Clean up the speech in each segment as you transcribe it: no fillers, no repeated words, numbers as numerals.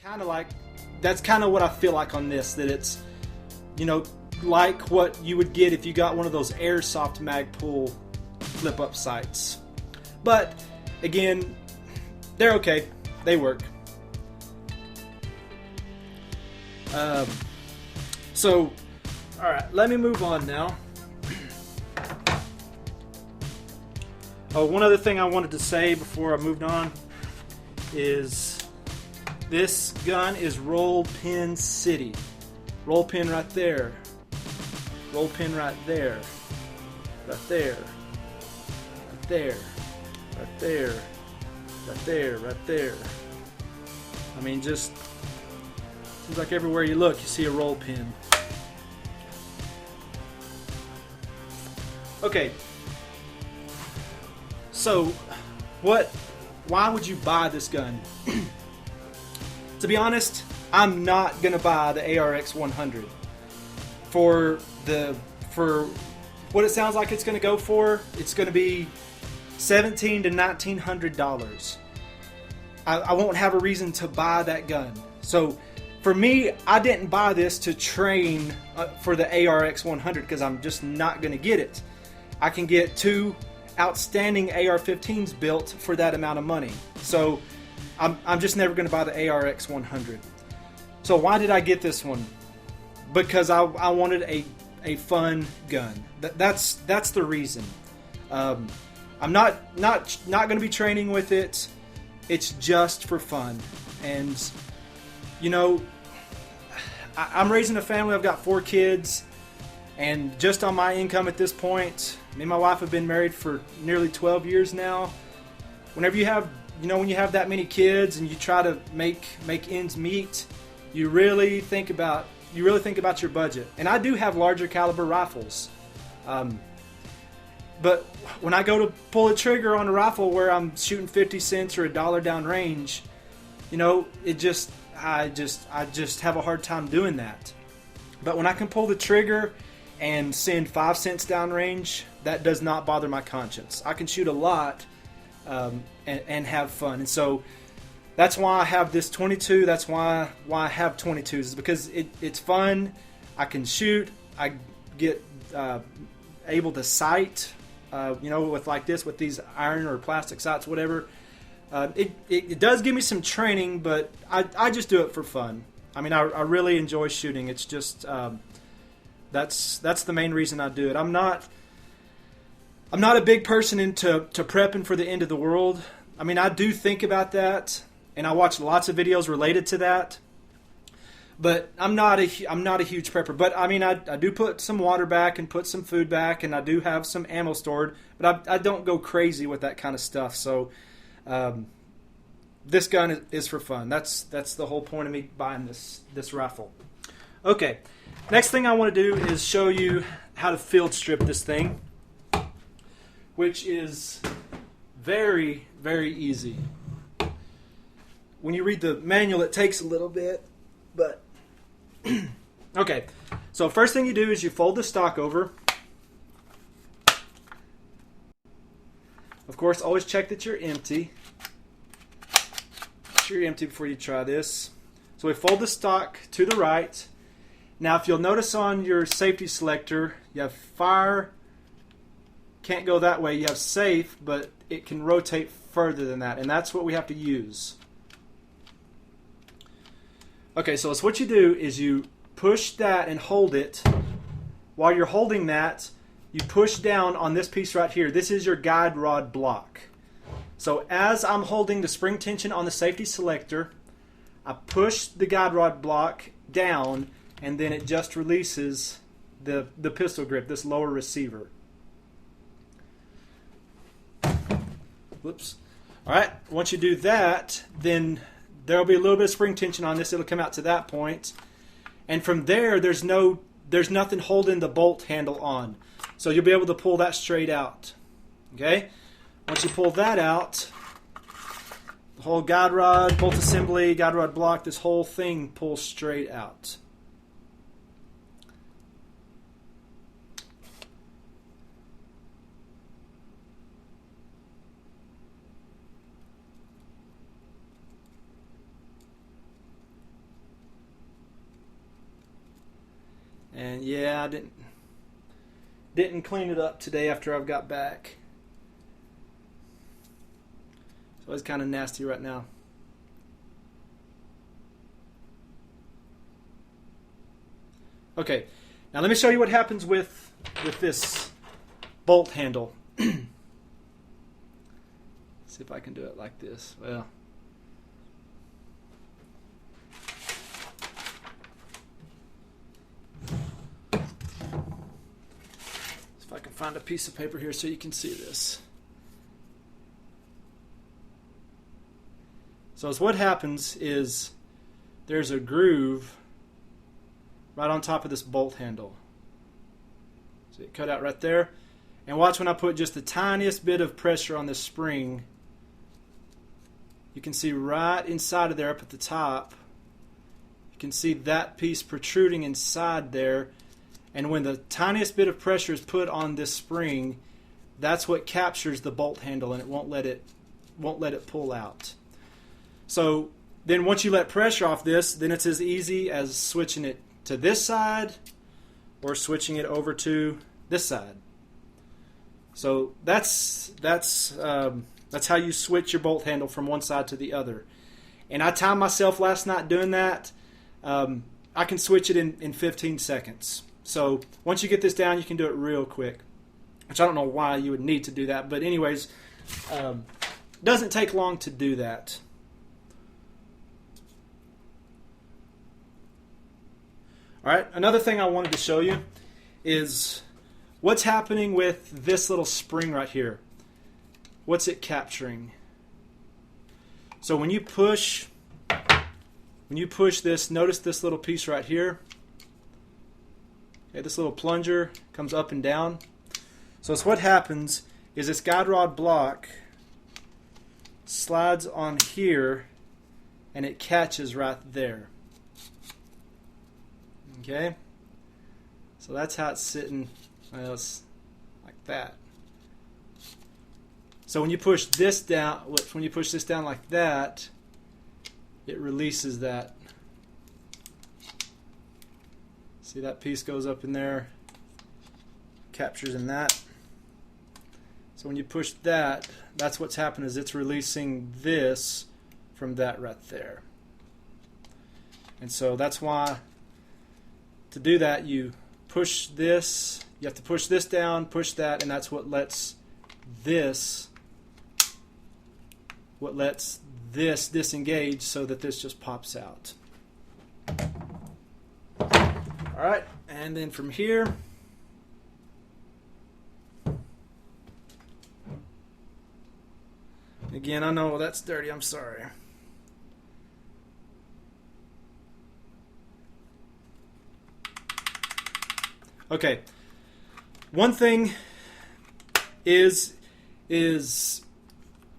Kind of like, that's kind of what I feel like on this, that it's, you know, like what you would get if you got one of those airsoft Magpul flip up sights. But again, they're okay. They work. So, alright, let me move on now. Oh, one other thing I wanted to say before I moved on is this gun is roll pin city. Roll pin right there. Roll pin right there. Right there. Right there. Right there. Right there. Right there. I mean, just seems like everywhere you look, you see a roll pin. Okay. So, why would you buy this gun? To be honest, I'm not gonna buy the ARX100 for what it sounds like it's gonna go for. It's gonna be $1,700 to $1,900. I won't have a reason to buy that gun. So for me, I didn't buy this to train for the ARX100 because I'm just not gonna get it. I can get two outstanding AR-15s built for that amount of money. So I'm just never going to buy the ARX100. So why did I get this one? Because I wanted a fun gun. That's the reason. I'm not going to be training with it. It's just for fun. And you know, I'm raising a family. I've got 4 kids, and just on my income at this point, me and my wife have been married for nearly 12 years now. Whenever you have, when you have that many kids and you try to make ends meet, you really think about your budget. And I do have larger caliber rifles, but when I go to pull a trigger on a rifle where I'm shooting 50 cents or $1 down range, I just have a hard time doing that. But when I can pull the trigger and send 5 cents down range, that does not bother my conscience. I can shoot a lot and have fun. And so that's why I have this 22. That's why I have 22s, is because it's fun. I can shoot. I get able to sight, with these iron or plastic sights, whatever. It does give me some training, but I just do it for fun. I mean, I really enjoy shooting. It's just that's the main reason I do it. I'm not a big person into prepping for the end of the world. I mean, I do think about that, and I watch lots of videos related to that. But I'm not a huge prepper. But I mean, I do put some water back and put some food back, and I do have some ammo stored. But I don't go crazy with that kind of stuff. So this gun is for fun. That's the whole point of me buying this rifle. Okay, next thing I want to do is show you how to field strip this thing, which is very, very easy. When you read the manual, it takes a little bit, but okay. So first thing you do is you fold the stock over. Of course, always check that you're empty. Make sure you're empty before you try this. So we fold the stock to the right. Now, if you'll notice on your safety selector, you have fire, can't go that way. You have safe, but it can rotate further than that, and that's what we have to use. Okay, so what you do is you push that and hold it. While you're holding that, you push down on this piece right here. This is your guide rod block. So as I'm holding the spring tension on the safety selector, I push the guide rod block down, and then it just releases the pistol grip, this lower receiver. Whoops. All right, once you do that, then there'll be a little bit of spring tension on this. It'll come out to that point. And from there, there's nothing holding the bolt handle on. So you'll be able to pull that straight out. Okay? Once you pull that out, the whole guide rod, bolt assembly, guide rod block, this whole thing pulls straight out. And yeah, I didn't clean it up today after I've got back. So it's kind of nasty right now. Okay, now let me show you what happens with this bolt handle. See if I can do it like this. Well, if I can find a piece of paper here so you can see this. So what happens is there's a groove right on top of this bolt handle. See it cut out right there? And watch when I put just the tiniest bit of pressure on this spring. You can see right inside of there up at the top. You can see that piece protruding inside there. And when the tiniest bit of pressure is put on this spring, that's what captures the bolt handle and it won't let it pull out. So then once you let pressure off this, then it's as easy as switching it to this side or switching it over to this side. So that's how you switch your bolt handle from one side to the other. And I timed myself last night doing that. I can switch it in 15 seconds. So once you get this down, you can do it real quick, which I don't know why you would need to do that. But anyways, doesn't take long to do that. All right, another thing I wanted to show you is what's happening with this little spring right here. What's it capturing? So when you push this, notice this little piece right here. Okay, this little plunger comes up and down. So what happens is this guide rod block slides on here and it catches right there. Okay, so that's how it's sitting. Well, it's like that. So when you push this down, like that, it releases that. See, that piece goes up in there, captures in that. So when you push that, that's what's happening, is it's releasing this from that right there. And so that's why to do that, you push this, you have to push this down, push that, and that's what lets this disengage so that this just pops out. Alright, and then from here, again, I know that's dirty, I'm sorry. Okay, one thing is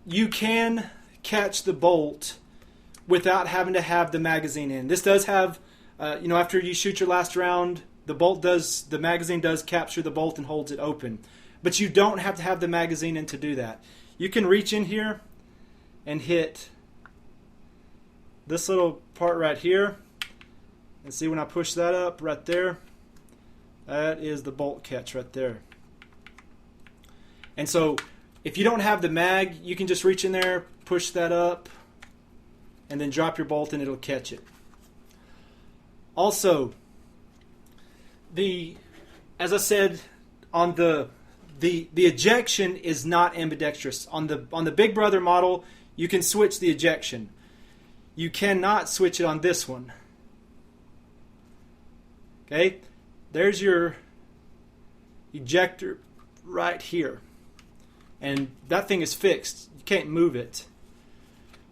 you can catch the bolt without having to have the magazine in. This does have, after you shoot your last round, the magazine does capture the bolt and holds it open. But you don't have to have the magazine in to do that. You can reach in here and hit this little part right here. And see when I push that up right there, that is the bolt catch right there. And so if you don't have the mag, you can just reach in there, push that up, and then drop your bolt and it'll catch it. Also, as I said, on the ejection is not ambidextrous. On the Big Brother model, you can switch the ejection. You cannot switch it on this one. Okay? There's your ejector right here. And that thing is fixed. You can't move it.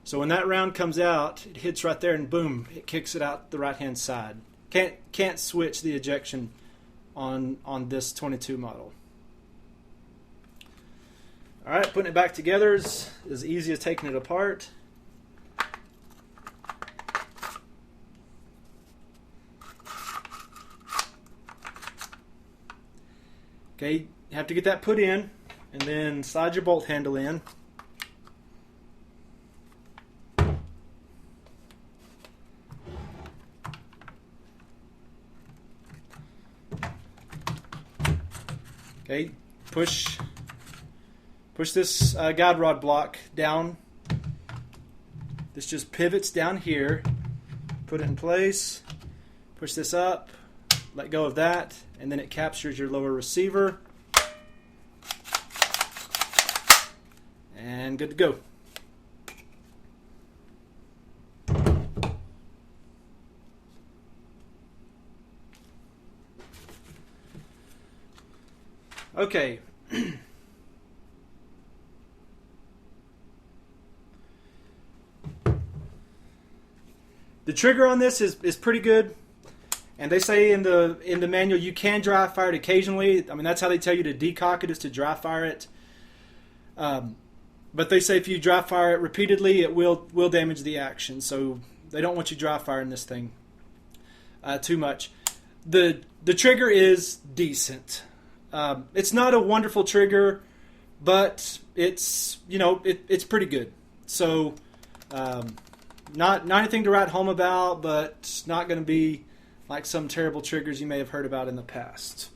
So when that round comes out, it hits right there and boom, it kicks it out the right-hand side. Can't switch the ejection on this 22 model. All right, putting it back together is as easy as taking it apart. Okay, you have to get that put in, and then slide your bolt handle in. Okay, push this guide rod block down. This just pivots down here. Put it in place. Push this up. Let go of that, and then it captures your lower receiver. And good to go. Okay. The trigger on this is pretty good, and they say in the manual you can dry fire it occasionally. I mean, that's how they tell you to decock it, is to dry fire it. But they say if you dry fire it repeatedly, it will damage the action. So they don't want you dry firing this thing too much. The trigger is decent. It's not a wonderful trigger, but it's it's pretty good. So not anything to write home about, but it's not going to be like some terrible triggers you may have heard about in the past.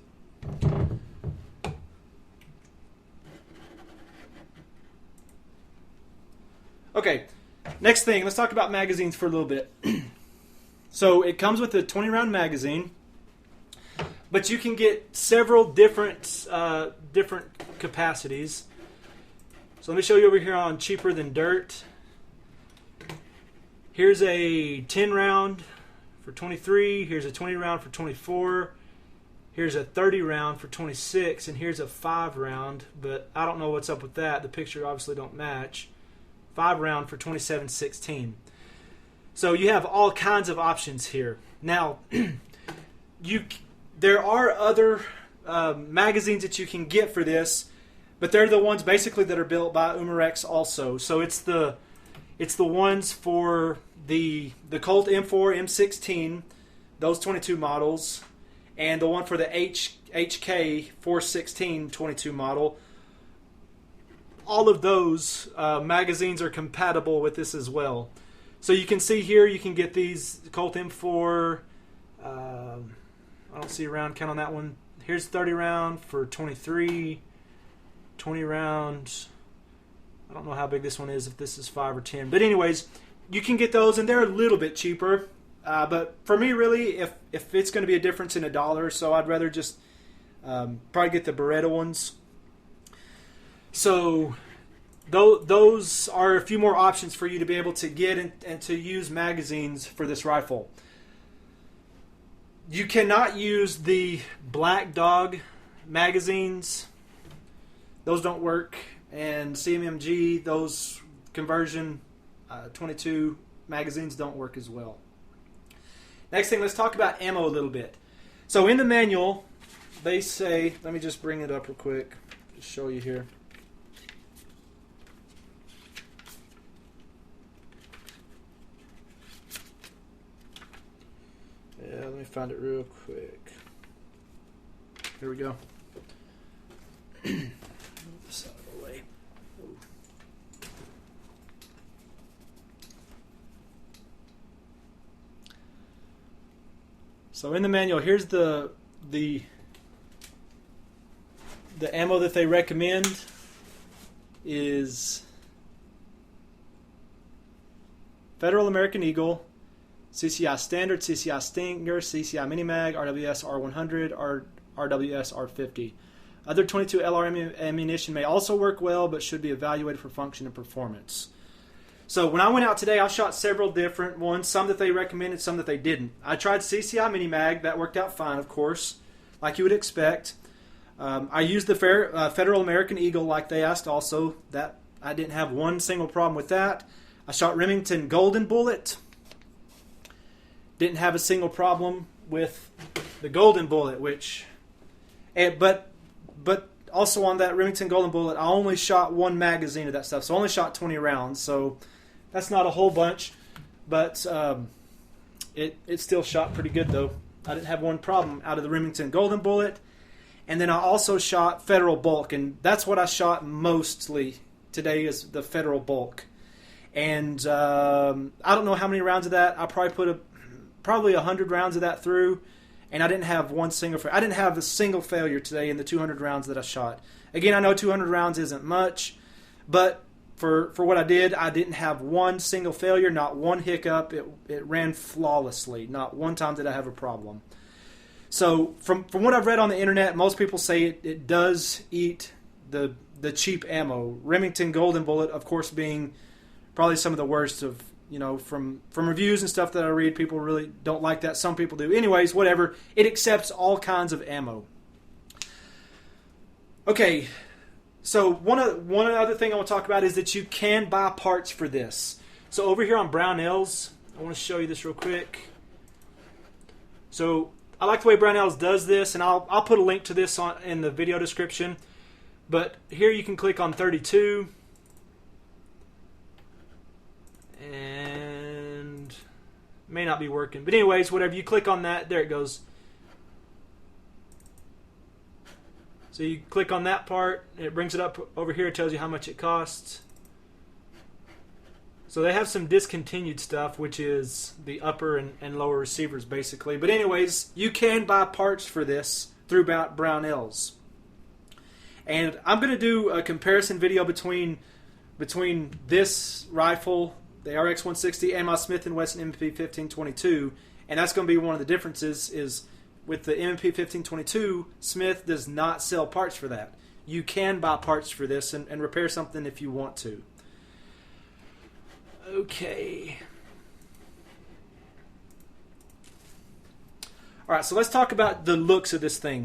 Okay, next thing, let's talk about magazines for a little bit. So it comes with a 20-round magazine, but you can get several different capacities. So let me show you over here on Cheaper Than Dirt. Here's a 10-round for 23. Here's a 20-round for 24. Here's a 30-round for 26. And here's a 5-round, but I don't know what's up with that. The picture obviously don't match. 5-round for 27/16. So you have all kinds of options here. Now, there are other magazines that you can get for this, but they're the ones basically that are built by Umarex also. So it's the ones for the Colt M4, M16, those 22 models, and the one for the HK 416 22 model. All of those magazines are compatible with this as well. So you can see here, you can get these Colt M4. I don't see a round count on that one. Here's 30 round for 23, 20 rounds. I don't know how big this one is, if this is 5 or 10. But anyways, you can get those, and they're a little bit cheaper. But for me, really, if it's going to be a difference in $1, so I'd rather just probably get the Beretta ones. So those are a few more options for you to be able to get and to use magazines for this rifle. You cannot use the Black Dog magazines. Those don't work. And CMMG, those conversion 22 magazines don't work as well. Next thing, let's talk about ammo a little bit. So in the manual, they say, let me just bring it up real quick, just show you here. Yeah, let me find it real quick. Here we go. Move this out of the way. Ooh. So in the manual, here's the ammo that they recommend is Federal American Eagle, CCI Standard, CCI Stinger, CCI Minimag, RWS R100, RWS R50. Other 22 LR ammunition may also work well, but should be evaluated for function and performance. So when I went out today, I shot several different ones, some that they recommended, some that they didn't. I tried CCI Minimag. That worked out fine, of course, like you would expect. I used the Federal American Eagle like they asked also. That I didn't have one single problem with that. I shot Remington Golden Bullet. Didn't have a single problem with the Golden Bullet, but also on that Remington Golden Bullet, I only shot one magazine of that stuff, so I only shot 20 rounds. So that's not a whole bunch, but it still shot pretty good though. I didn't have one problem out of the Remington Golden Bullet. And then I also shot Federal Bulk, and that's what I shot mostly today is the Federal Bulk. And I don't know how many rounds of that. I probably put probably 100 rounds of that through, and I didn't have I didn't have a single failure today in the 200 rounds that I shot. Again, I know 200 rounds isn't much, but for what I didn't have one single failure, not one hiccup. It ran flawlessly. Not one time did I have a problem. So from what I've read on the internet, most people say it does eat the cheap ammo. Remington Golden Bullet, of course, being probably some of the worst of, from reviews and stuff that I read. People really don't like that. Some people do. Anyways, whatever. It accepts all kinds of ammo. Okay, so one other thing I want to talk about is that you can buy parts for this. So over here on Brownells, I want to show you this real quick. So I like the way Brownells does this, and I'll put a link to this in the video description. But here you can click on 32, and may not be working. But anyways, whatever, you click on that, there it goes. So you click on that part, and it brings it up over here. It tells you how much it costs. So they have some discontinued stuff, which is the upper and lower receivers, basically. But anyways, you can buy parts for this through Brownells. And I'm going to do a comparison video between this rifle, the ARX160, and my Smith & Wesson M&P 1522. And that's going to be one of the differences is with the M&P 1522, Smith does not sell parts for that. You can buy parts for this and repair something if you want to. Okay. All right, so let's talk about the looks of this thing.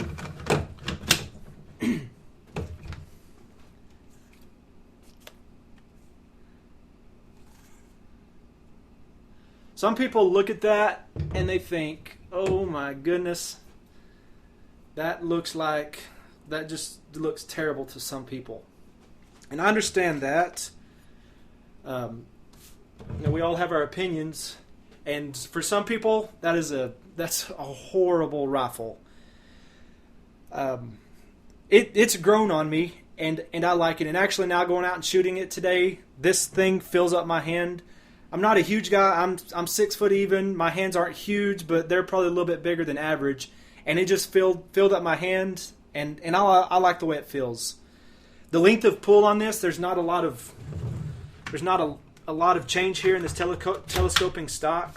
Some people look at that and they think, oh my goodness, that just looks terrible to some people. And I understand that. We all have our opinions, and for some people that's a horrible rifle. It's grown on me, and I like it. And actually now going out and shooting it today, this thing fills up my hand. I'm not a huge guy. I'm 6 foot even. My hands aren't huge, but they're probably a little bit bigger than average. And it just filled up my hand, and I like the way it feels. The length of pull on this, there's not a lot of change here in this telescoping stock.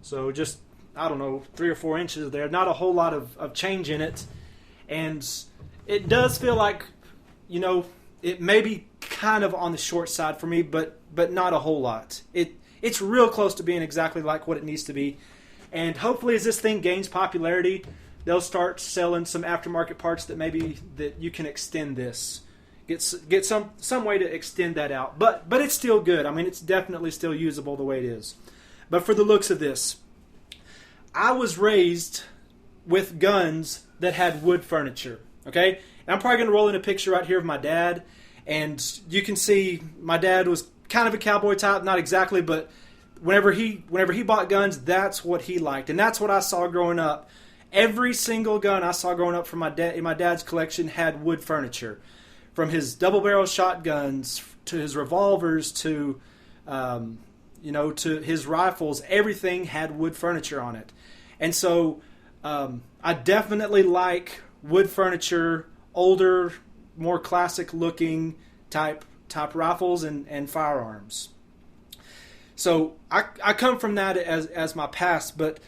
So just, I don't know, 3 or 4 inches there. Not a whole lot of change in it. And it does feel like, it may be kind of on the short side for me, but not a whole lot. It's real close to being exactly like what it needs to be. And hopefully as this thing gains popularity, they'll start selling some aftermarket parts that you can extend this. Get some way to extend that out. But it's still good. I mean, it's definitely still usable the way it is. But for the looks of this, I was raised with guns that had wood furniture. Okay? And I'm probably going to roll in a picture right here of my dad. And you can see my dad was kind of a cowboy type, not exactly, but whenever he bought guns, that's what he liked. And that's what I saw growing up. Every single gun I saw growing up from my dad's collection had wood furniture. From his double-barrel shotguns to his revolvers to his rifles, everything had wood furniture on it. And so I definitely like wood furniture, older, more classic-looking type rifles and firearms. So I come from that as my past, but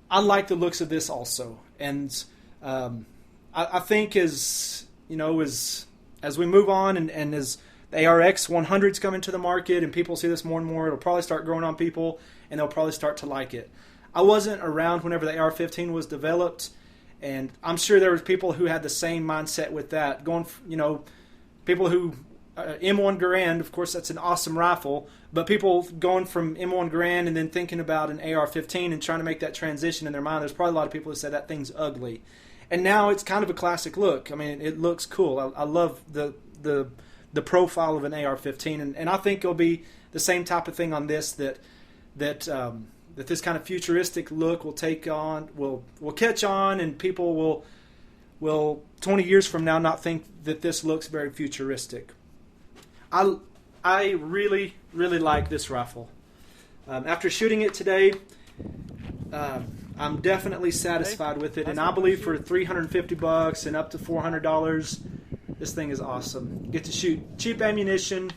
I like the looks of this also. And I think as we move on and as the ARX160 come into the market and people see this more and more, it'll probably start growing on people and they'll probably start to like it. I wasn't around whenever the AR-15 was developed, and I'm sure there was people who had the same mindset with that. People who M1 Garand, of course, that's an awesome rifle, but people going from M1 Garand and then thinking about an AR-15 and trying to make that transition in their mind, there's probably a lot of people who say that thing's ugly. And now it's kind of a classic look. I mean, it looks cool. I love the profile of an AR-15, and I think it'll be the same type of thing on this that this kind of futuristic look will catch on, and people will 20 years from now not think that this looks very futuristic. I really, really like this rifle. After shooting it today, I'm definitely satisfied with it, and I believe for $350 and up to $400, this thing is awesome. You get to shoot cheap ammunition,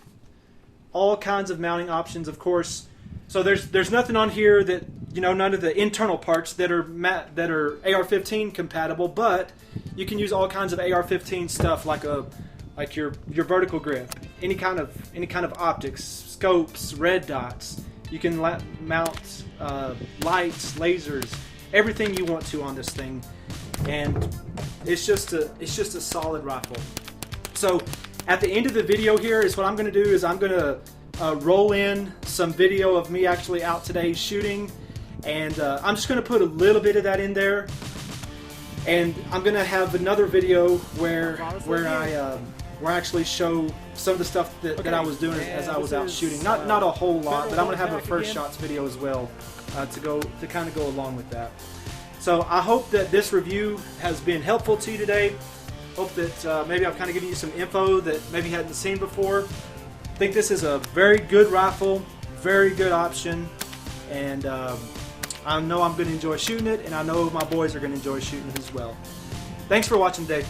all kinds of mounting options, of course. So there's nothing on here that, you know, none of the internal parts that are AR-15 compatible, but you can use all kinds of AR-15 stuff like your vertical grip, any kind of optics, scopes, red dots. You can mount lights, lasers, everything you want to on this thing, and it's just a solid rifle. So at the end of the video here is what I'm going to do is I'm going to roll in some video of me actually out today shooting, and I'm just going to put a little bit of that in there, and I'm going to have another video where I actually show some of the stuff that I was doing as I was out shooting. Not a whole lot, but I'm going to have a first shots video as well to kind of go along with that. So I hope that this review has been helpful to you today. Hope that maybe I've kind of given you some info that maybe you hadn't seen before. I think this is a very good rifle, very good option, and I know I'm going to enjoy shooting it, and I know my boys are going to enjoy shooting it as well. Thanks for watching today.